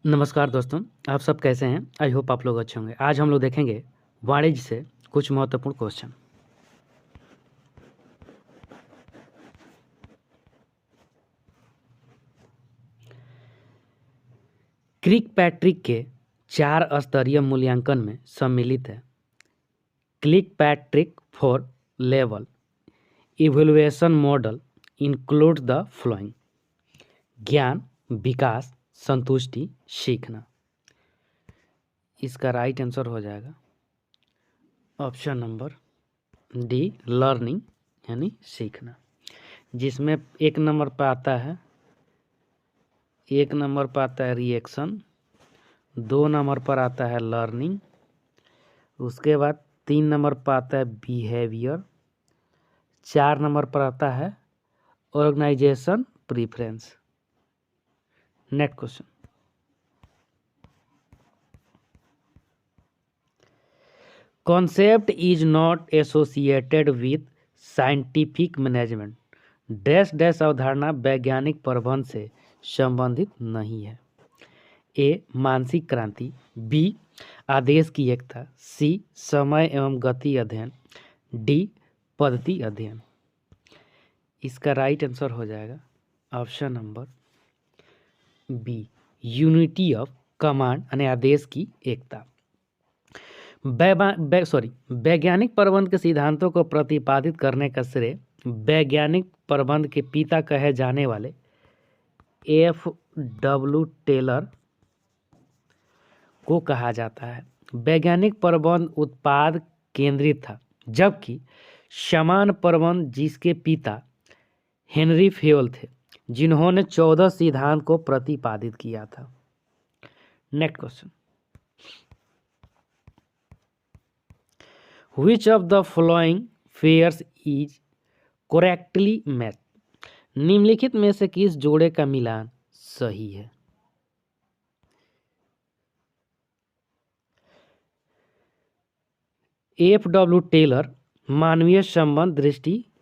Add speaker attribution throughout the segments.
Speaker 1: नमस्कार दोस्तों, आप सब कैसे हैं? आई होप आप लोग अच्छे होंगे। आज हम लोग देखेंगे वाणिज्य से कुछ महत्वपूर्ण क्वेश्चन। क्रिकपैट्रिक के 4 स्तरीय मूल्यांकन में सम्मिलित है। क्रिकपैट्रिक 4 level evaluation model include the following: ज्ञान, विकास, संतुष्टि, सीखना। इसका राइट आंसर हो जाएगा ऑप्शन नंबर डी, लर्निंग यानी सीखना, जिसमें एक नंबर पर आता है रिएक्शन, 2 नंबर पर आता है लर्निंग, उसके बाद 3 नंबर पर आता है बिहेवियर, 4 नंबर पर आता है organisation preference. Next question, concept is not associated with scientific management. Dash dash अवधारणा वैज्ञानिक प्रबंध से संबंधित नहीं है। ए, मानसिक क्रांति, बी, आदेश की एकता, सी, समय एवं गति अध्ययन, डी, पद्धति अध्ययन। इसका राइट आंसर हो जाएगा option number B, unity of command यानी आदेश की एकता। वैज्ञानिक प्रबंध के सिद्धांतों को प्रतिपादित करने का श्रेय वैज्ञानिक प्रबंध के पिता कहे जाने वाले F.W. टेलर को कहा जाता है। वैज्ञानिक प्रबंध उत्पाद केंद्रित था, जबकि समान प्रबंध जिसके पिता हेनरी फेयल थे, जिन्होंने 14 सिद्धांत को प्रतिपादित किया था। Next question, Which of the following pairs is correctly matched? निम्नलिखित में से किस जोड़े का मिलान सही है? F.W. टेलर मानवीय संबंध दृष्टिकोण,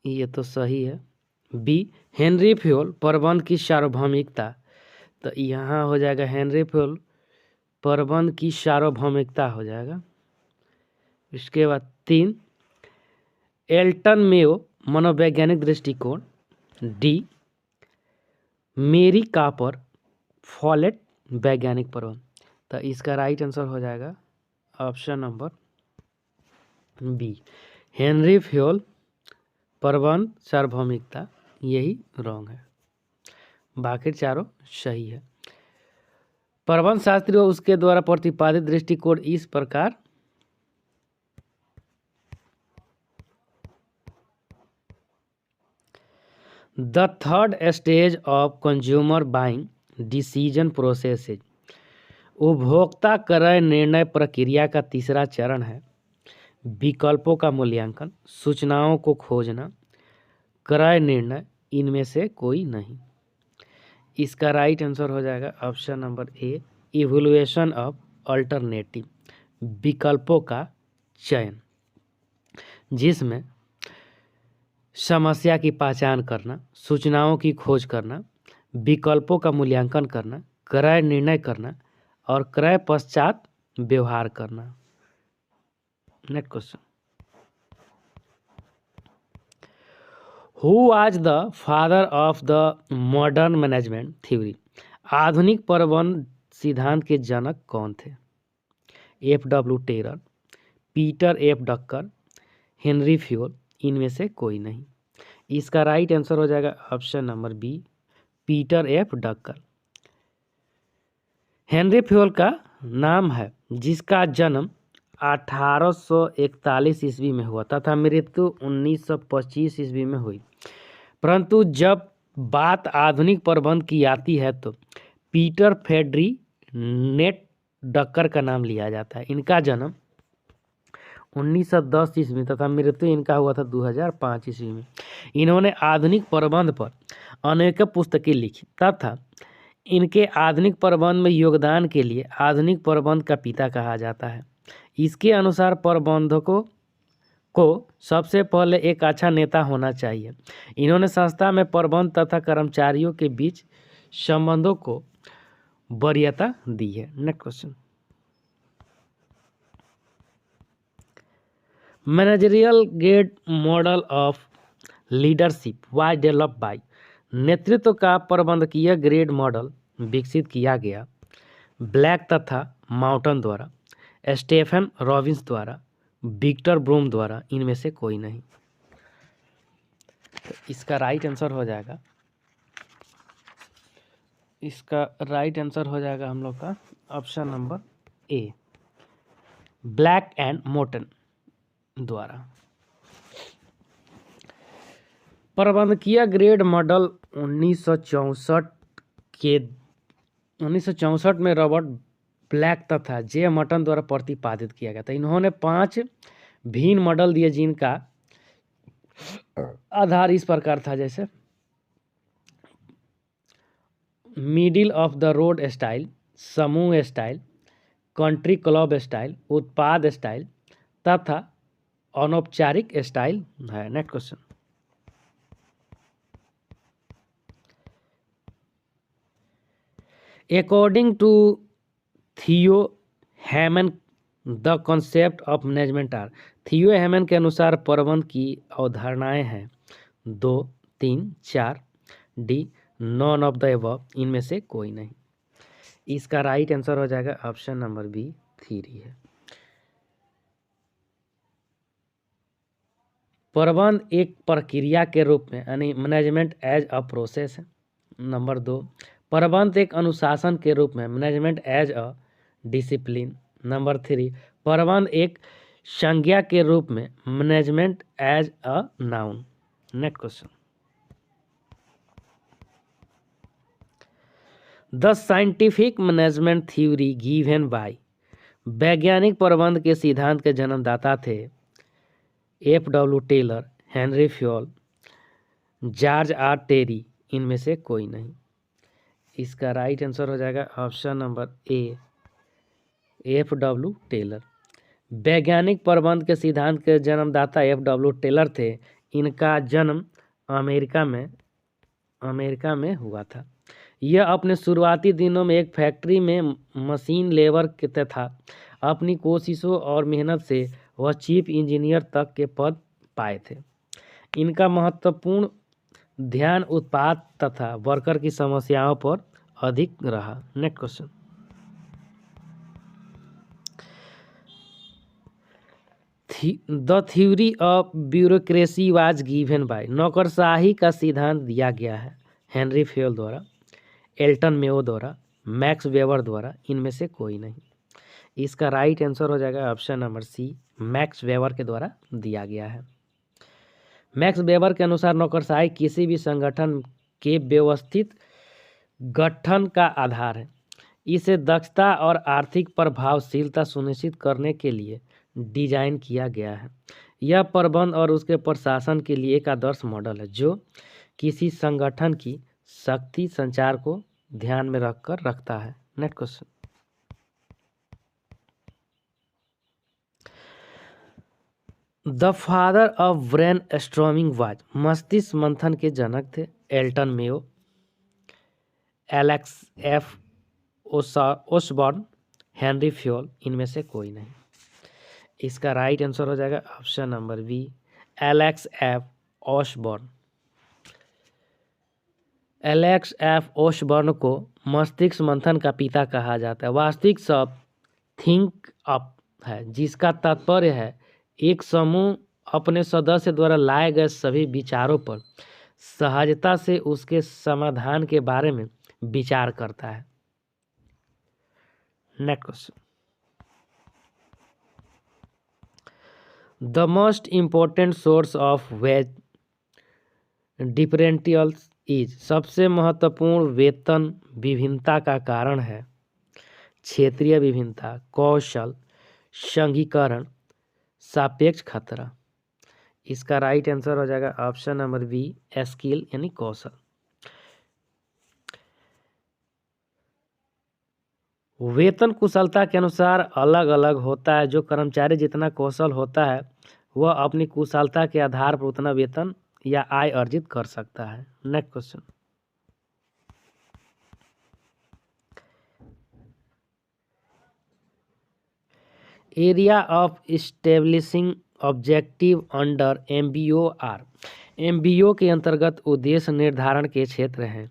Speaker 1: ये तो सही है। बी, हेनरी फेयल प्रबंध की सार्वभौमिकता, तो यहाँ हो जाएगा हेनरी फेयल प्रबंध की सार्वभौमिकता हो जाएगा। इसके बाद 3, एल्टन मेयो मनोवैज्ञानिक दृष्टिकोण, डी, मेरी कापर फॉलेट वैज्ञानिक प्रबंध। तो इसका राइट आंसर हो जाएगा option number B, Henri Fayol प्रबंध सार्वभौमिकता, यही रॉन्ग है, बाकी चारों सही है। प्रबंध शास्त्री और उसके द्वारा प्रतिपादित दृष्टिकोण इस प्रकार: the third stage of consumer buying decision process, उपभोक्ता क्रय निर्णय प्रक्रिया का तीसरा चरण है विकल्पों का मूल्यांकन, सूचनाओं को खोजना, क्रय निर्णय, इनमें से कोई नहीं। इसका राइट आंसर हो जाएगा option number A, evaluation of alternative, विकल्पों का चयन, जिसमें समस्या की पहचान करना, सूचनाओं की खोज करना, विकल्पों का मूल्यांकन करना, क्रय निर्णय करना और क्रय पश्चात व्यवहार करना। Next question, who was the father of the modern management theory? आधुनिक प्रबंध सिद्धांत के जनक कौन थे? F.W. Taylor, Peter F Drucker, Henri Fayol, इनमें से कोई नहीं। इसका राइट आंसर हो जाएगा option number B, Peter F Drucker. Henri Fayol का नाम है जिसका जन्म 1841 ईस्वी में हुआ तथा मृत्यु 1925 ईस्वी में हुई, परंतु जब बात आधुनिक प्रबंध की आती है तो पीटर फेडरी नेट डक्कर का नाम लिया जाता है। इनका जन्म 1910 ईस्वी तथा मृत्यु इनका हुआ था 2005 ईस्वी में। इन्होंने आधुनिक प्रबंध पर अनेक पुस्तकें लिखी तथा इनके आधुनिक प्रबंध में योगदान के लिए आधुनिक प्रबंध का पिता कहा जाता है। इसके अनुसार प्रबंधकों को सबसे पहले एक अच्छा नेता होना चाहिए। इन्होंने संस्था में प्रबंध तथा कर्मचारियों के बीच संबंधों को वरीयता दी है। Next question, managerial grade model of leadership was develop by. नेतृत्व का प्रबंधकीय ग्रेड मॉडल विकसित किया गया ब्लैक तथा माउंटन द्वारा, स्टेफन रॉबिन्स द्वारा, विक्टर ब्रूम द्वारा, इनमें से कोई नहीं। तो इसका राइट आंसर हो जाएगा, हम लोग का option number A, Blake and Mouton द्वारा। प्रबंधकीय ग्रेड मॉडल 1964 में रॉबर्ट ब्लैक तथा जे मटन द्वारा प्रतिपादित किया गया था। इन्होंने 5 भिन्न मॉडल दिए जिनका आधार इस प्रकार था, जैसे middle of the road style, समूह स्टाइल, कंट्री क्लब स्टाइल, उत्पाद स्टाइल तथा अनौपचारिक स्टाइल है। Next question, according to Theo Haimann the concept of management are. Theo Haimann के अनुसार प्रबंध की अवधारणाएं हैं 2, 3, 4, D none of the above, इनमें से कोई नहीं। इसका राइट आंसर हो जाएगा ऑप्शन नंबर बी, 3 है। प्रबंध एक प्रक्रिया के रूप में, यानी मैनेजमेंट एज अ प्रोसेस है। नंबर 2, प्रबंध एक अनुशासन के रूप में, management as a discipline. Number 3, प्रबंध एक संज्ञा के रूप में, management as a noun. Next question, the scientific management theory given by. वैज्ञानिक प्रबंध के सिद्धांत के जन्मदाता थे F.W. Taylor, Henri Fayol, George R Terry, इनमें से कोई नहीं। इसका राइट आंसर हो जाएगा ऑप्शन नंबर ए, F.W. टेलर। वैज्ञानिक प्रबंध के सिद्धांत के जन्मदाता F.W. टेलर थे। इनका जन्म अमेरिका में हुआ था। यह अपने शुरुआती दिनों में एक फैक्ट्री में मशीन लेबर के तथा अपनी कोशिशों और मेहनत से वह चीफ इंजीनियर तक के पद पाए थे। इनका महत्वपूर्ण ध्यान उत्पाद तथा वर्कर की समस्याओं पर अधिक रहा। Next question, the theory of bureaucracy was given by. नौकरशाही का सिद्धांत दिया गया है हेनरी फ्योल द्वारा, एल्टन मेयो द्वारा, मैक्स वेबर द्वारा, इनमें से कोई नहीं। इसका राइट आंसर हो जाएगा option number C, Max Weber के द्वारा दिया गया है। मैक्स वेबर के अनुसार नौकरशाही किसी भी संगठन के व्यवस्थित गठन का आधार है। इसे दक्षता और आर्थिक प्रभावशीलता सुनिश्चित करने के लिए डिजाइन किया गया है। यह प्रबंध और उसके प्रशासन के लिए एक आदर्श मॉडल है जो किसी संगठन की शक्ति संचार को ध्यान में रखकर रखता है। Next question, the father of brainstorming was. मस्तिष्क मंथन के जनक थे Elton Mayo, Alex F Osborn, Henri Fayol, इनमें से कोई नहीं। इसका राइट आंसर हो जाएगा option number B, Alex F Osborn. Alex F Osborn को मस्तिष्क मंथन का पिता कहा जाता है। वास्तविक शब्द थिंक अप है, जिसका तात्पर्य है एक समूह अपने सदस्य द्वारा लाए गए सभी विचारों पर सहजता से उसके समाधान के बारे में विचार करता है। Next question, the most important source of ways differentials is. सबसे महत्वपूर्ण वेतन विभिन्नता का कारण है क्षेत्रीय विभिन्नता, कौशल, संघीकरण, सापेक्ष खतरा। इसका राइट आंसर हो जाएगा ऑप्शन नंबर बी, स्किल यानी कौशल। वेतन कुशलता के अनुसार अलग अलग होता है। जो कर्मचारी जितना कौशल होता है वह अपनी कुशलता के आधार पर उतना वेतन या आय अर्जित कर सकता है। Next question, area of establishing objective under MBO are. MBO के अंतर्गत उद्देश्य निर्धारण के क्षेत्र हैं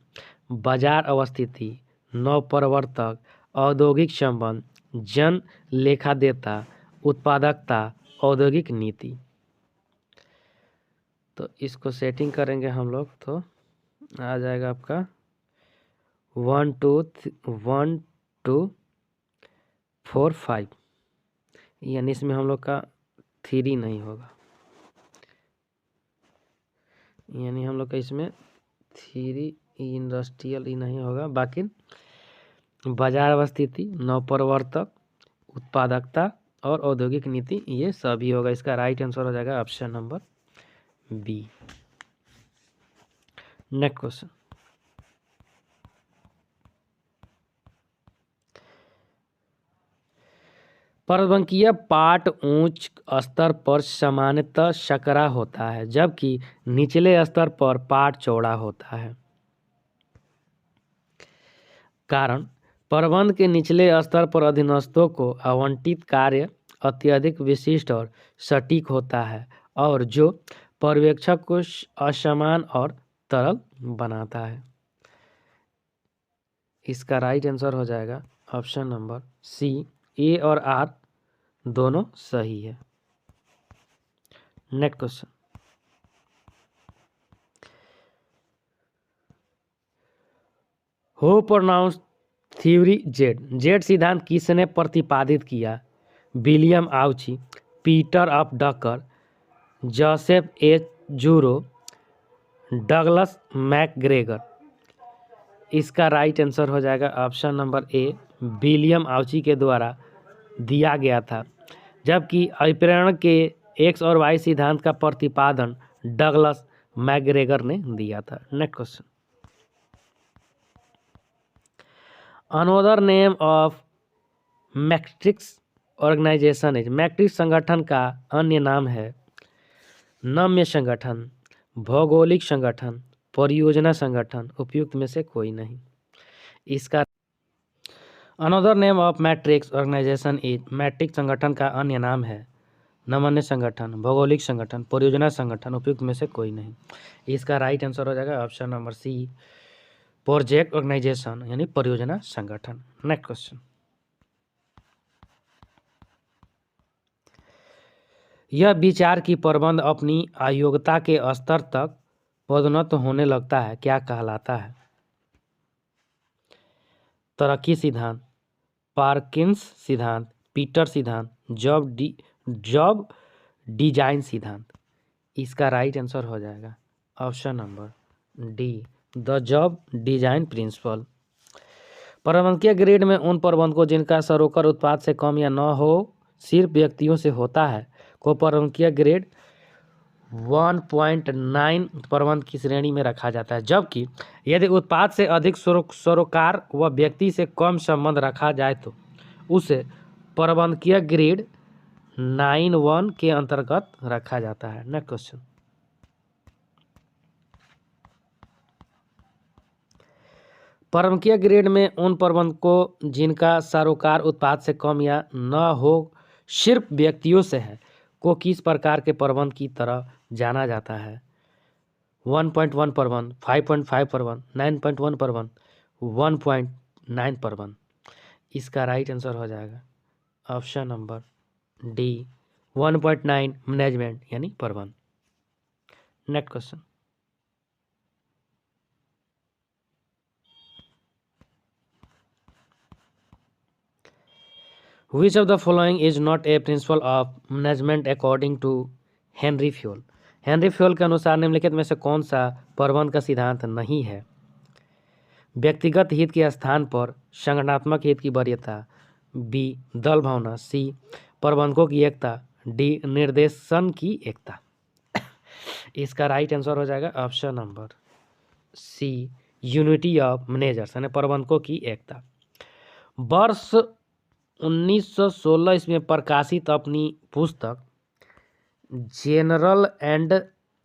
Speaker 1: बाजार अवस्थिति, नवप्रवर्तक, औद्योगिक संबंध, जन लेखादेता, उत्पादकता, औद्योगिक नीति। तो इसको सेटिंग करेंगे हम लोग तो आ जाएगा आपका 1 2 4 5, यानी इसमें हम लोग का 3 नहीं होगा, यानी हम लोग का इसमें 3 इंडस्ट्रियल ही नहीं होगा, बाकी बाजार अवस्थिति, नवप्रवर्तक, उत्पादकता और औद्योगिक नीति ये सभी होगा। इसका राइट आंसर हो जाएगा option number B. Next question, पर्वतबंकीय पाट उच्च स्तर पर सामान्यतः सकरा होता है, जबकि निचले स्तर पर पाट चौड़ा होता है। कारण, प्रबंध के निचले स्तर पर अधीनस्थों को आवंटित कार्य अत्यधिक विशिष्ट और सटीक होता है और जो पर्यवेक्षक को असमान और तरल बनाता है। इसका राइट आंसर हो जाएगा ऑप्शन नंबर सी। ए और आर दोनों सही है। Next question, who pronounced theory Z. Z सिद्धांत किसने प्रतिपादित किया? William Ouchi, Peter F Drucker, Joseph A Juran, Douglas McGregor. इसका राइट आंसर हो जाएगा option number A, William Ouchi के द्वारा दिया गया था, जबकि अभिप्रेरण के एक्स और वाई सिद्धांत का प्रतिपादन डगलस मैकग्रेगर ने दिया था। Next question, another name of matrix organisation is. Matrix संगठन का अन्य नाम है नम्य संगठन, भौगोलिक संगठन, परियोजना संगठन, उपयुक्त में से कोई नहीं। इसका another name of matrix organisation is. Matrix संगठन का अन्य नाम है नमन्य संगठन, भौगोलिक संगठन, परियोजना संगठन, उपयुक्त में से कोई नहीं। इसका राइट आंसर हो जाएगा option number C, project organisation यानी परियोजना संगठन। नेक्स्ट क्वेश्चन, यह विचार कि प्रबंध अपनी अयोग्यता के स्तर तक पदोन्नत होने लगता है क्या कहलाता है? तरक्की सिद्धांत, पार्किंस सिद्धांत, पीटर सिद्धांत, जॉब डिजाइन सिद्धांत। इसका राइट आंसर हो जाएगा option number D, the job design principle. प्रबंधकीय ग्रेड में उन प्रबंधकों जिनका सरोकार उत्पाद से कम या न हो सिर्फ व्यक्तियों से होता है को प्रबंधकीय ग्रेड 1.9 प्रबंध की श्रेणी में रखा जाता है, जबकि यदि उत्पाद से अधिक सरोकार व व्यक्ति से कम संबंध रखा जाए तो उसे प्रबंधकीय ग्रेड 9.1 के अंतर्गत रखा जाता है। नेक्स्ट क्वेश्चन, प्रबंधकीय ग्रेड में उन प्रबंधकों जिनका सरोकार उत्पाद से कम या न हो सिर्फ व्यक्तियों से है को किस प्रकार के प्रबंध की तरह जाना जाता है? 1.1 प्रबंध, 5.5 प्रबंध, 9.1 प्रबंध, 1.9 प्रबंध। इसका राइट आंसर हो जाएगा ऑप्शन नंबर डी, 1.9 मैनेजमेंट यानी प्रबंध। Next question, Which of the following is not a principle of management according to Henry Fayol? Henry Fayol के अनुसार निम्नलिखित में से कौन सा प्रबंध का सिद्धांत नहीं है? व्यक्तिगत हित के स्थान पर संगठनात्मक हित की वरीयता, बी दल भावना, सी प्रबंधकों की एकता, डी निर्देशन की एकता। इसका राइट आंसर हो जाएगा option number C, unity of managers यानी प्रबंधकों की एकता। वर्ष 1916 इसमें प्रकाशित अपनी पुस्तक जनरल एंड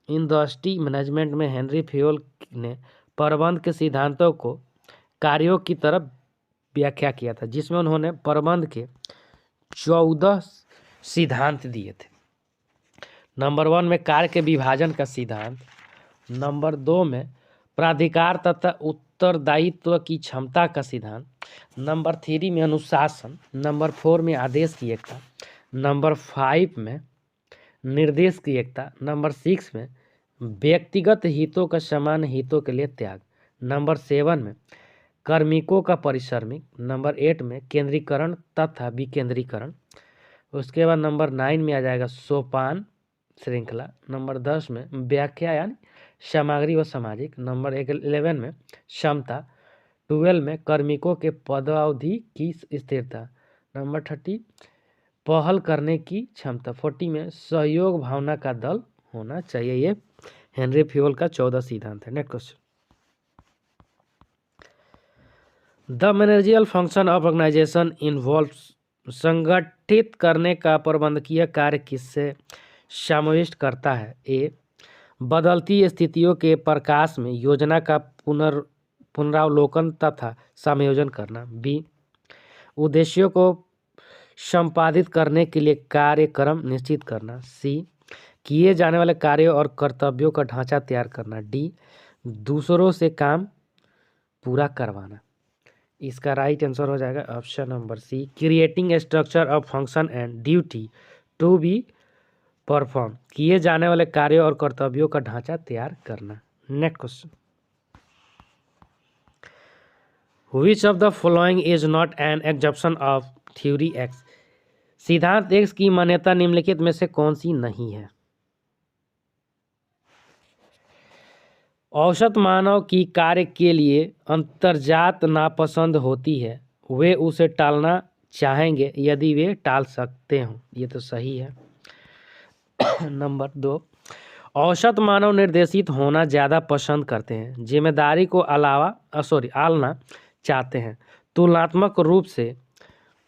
Speaker 1: इंडस्ट्री मैनेजमेंट में हेनरी फ्योल ने प्रबंध के सिद्धांतों को कार्यों की तरफ व्याख्या किया था, जिसमें उन्होंने प्रबंध के 14 सिद्धांत दिए थे। नंबर 1 में कार्य के विभाजन का सिद्धांत, नंबर 2 में प्राधिकार तथा उत्तरदायित्व की क्षमता का सिद्धांत, नंबर 3 में अनुशासन, नंबर 4 में आदेश की एकता, नंबर 5 में निर्देश की एकता, नंबर 6 में व्यक्तिगत हितों का समान हितों के लिए त्याग, नंबर 7 में कार्मिकों का परिश्रमिक, नंबर 8 में केंद्रीकरण तथा विकेंद्रीकरण। उसके बाद नंबर 9 में आ जाएगा सोपान श्रृंखला, नंबर 10 में व्याख्या यानी सामग्री व सामाजिक, नंबर 11 में क्षमता, 12 में कार्मिकों के पदावधि की स्थिरता, नंबर 30 पहल करने की क्षमता, 40 में सहयोग भावना का दल होना चाहिए। ये हेनरी फ्योल का 14 सिद्धांत है। Next question, the managerial function of organisation involves, संगठित करने का प्रबंधकीय कार्य किससे समाविष्ट करता है? ए, बदलती स्थितियों के प्रकाश में योजना का पुनरावलोकन तथा समायोजन करना। बी, उद्देश्यों को संपादित करने के लिए कार्यक्रम निश्चित करना। सी, किए जाने वाले कार्यों और कर्तव्यों का ढांचा तैयार करना। डी, दूसरों से काम पूरा करवाना। इसका राइट आंसर हो जाएगा option number C, creating a structure of function and duty to be perform, किए जाने वाले कार्यों और कर्तव्यों का ढांचा तैयार करना। Next question, which of the following is not an exemption of theory x, सिद्धांत एक्स की मान्यता निम्नलिखित में से कौन सी नहीं है? औसत मानव की कार्य के लिए अंतर्जात नापसंद होती है, वे उसे टालना चाहेंगे यदि वे टाल सकते हों। ये तो सही है। नंबर 2, औसत मानव निर्देशित होना ज़्यादा पसंद करते हैं, जिम्मेदारी को आलना चाहते हैं, तुलनात्मक रूप से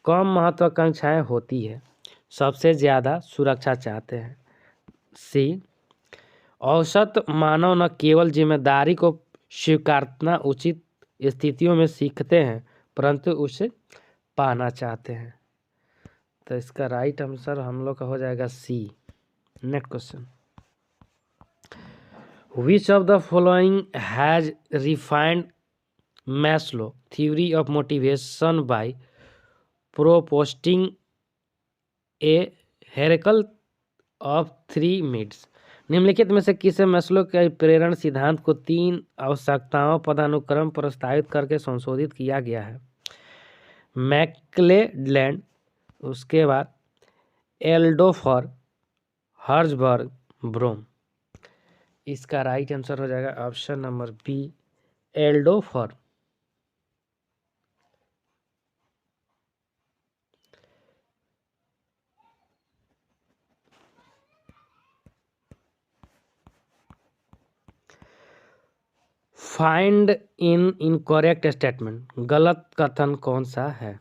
Speaker 1: कम महत्वाकांक्षाएं होती है, सबसे ज़्यादा सुरक्षा चाहते हैं। सी, औसत मानव न केवल जिम्मेदारी को स्वीकारना उचित स्थितियों में सीखते हैं, परंतु उसे पाना चाहते हैं। तो इसका राइट आंसर हम लोग का हो जाएगा C. Next question, which of the following has refined Maslow theory of motivation by proposing a हेरकल ऑफ 3 नीड्स, निम्नलिखित में से किसे मैस्लो के प्रेरण सिद्धांत को 3 आवश्यकताओं पदानुक्रम प्रस्तावित करके संशोधित किया गया है? मैक्लेलैंड, उसके बाद एल्डोफर, हर्जबर्ग, ब्रोम। इसका राइट आंसर हो जाएगा option number B, Alderfer. Find an incorrect statement, गलत कथन कौन सा है?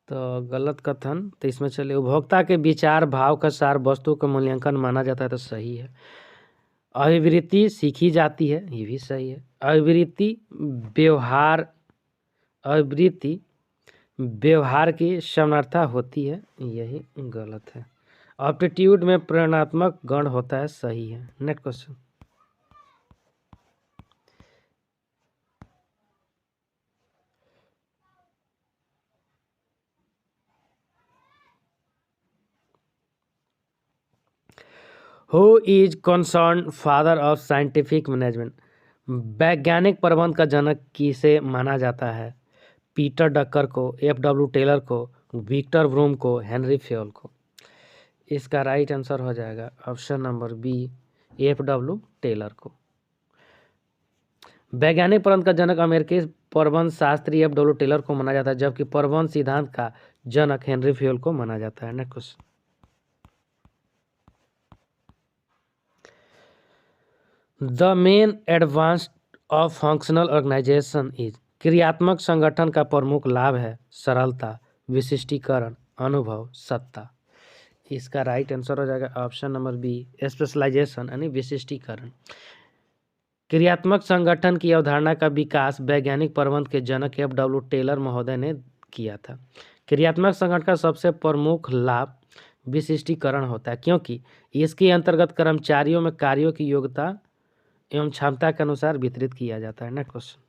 Speaker 1: तो गलत कथन, तो इसमें चलिए, उपभोक्ता के विचार भाव का सार वस्तु का मूल्यांकन माना जाता है, तो सही है। अभिवृत्ति सीखी जाती है, ये भी सही है। अभिवृत्ति व्यवहार की समर्था होती है, यही गलत है। एप्टीट्यूड में प्रेरणात्मक गण होता है, सही है। Next question, who is concern father of scientific management, वैज्ञानिक प्रबंध का जनक किसे माना जाता है? पीटर डकर को, एफ.डब्ल्यू. टेलर को, विक्टर ब्रूम को, हेनरी फ्योल को। इसका राइट आंसर हो जाएगा option number B, F W. Taylor को। वैज्ञानिक प्रबंध का जनक अमेरिकी प्रबंध शास्त्री एफ.डब्ल्यू. टेलर को माना जाता है, जबकि प्रबंध सिद्धांत का जनक हेनरी फ्योल को माना जाता है। Next question, the main advance of functional organisation is, क्रियात्मक संगठन का प्रमुख लाभ है सरलता, विशिष्टीकरण, अनुभव, सत्ता। इसका राइट आंसर हो जाएगा ऑप्शन नंबर बी, स्पेशलाइजेशन यानी विशिष्टीकरण। क्रियात्मक संगठन की अवधारणा का विकास वैज्ञानिक प्रबंध के जनक F.W. टेलर महोदय ने किया था। क्रियात्मक संगठन का सबसे प्रमुख लाभ विशिष्टीकरण होता है, क्योंकि इसके अंतर्गत कर्मचारियों में कार्यों की योग्यता एवं क्षमता के अनुसार वितरित किया जाता है। Next question,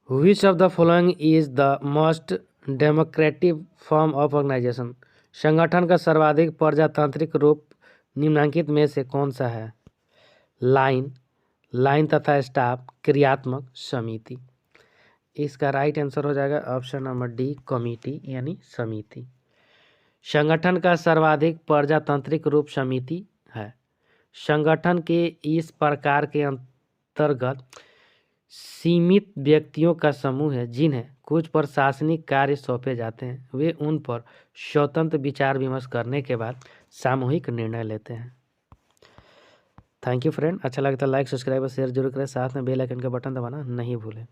Speaker 1: which of the following is the most democratic form of organisation? संगठन का सर्वाधिक प्रजातांत्रिक रूप निम्नलिखित में से कौन सा है? लाइन तथा स्टाफ, क्रियात्मक, समिति। इसका राइट आंसर हो जाएगा ऑप्शन नंबर डी, कमिटी यानी समिति। संगठन का सर्वाधिक प्रजातांत्रिक रूप समिति है। संगठन के इस प्रकार के अंतर्गत सीमित व्यक्तियों का समूह है जिन्हें कुछ प्रशासनिक कार्य सौंपे जाते हैं। वे उन पर स्वतंत्र विचार विमर्श करने के बाद सामूहिक निर्णय लेते हैं। थैंक यू फ्रेंड, अच्छा लगता है लाइक, सब्सक्राइब और शेयर जरूर करें, साथ में बेल आइकन का बटन दबाना नहीं भूलें।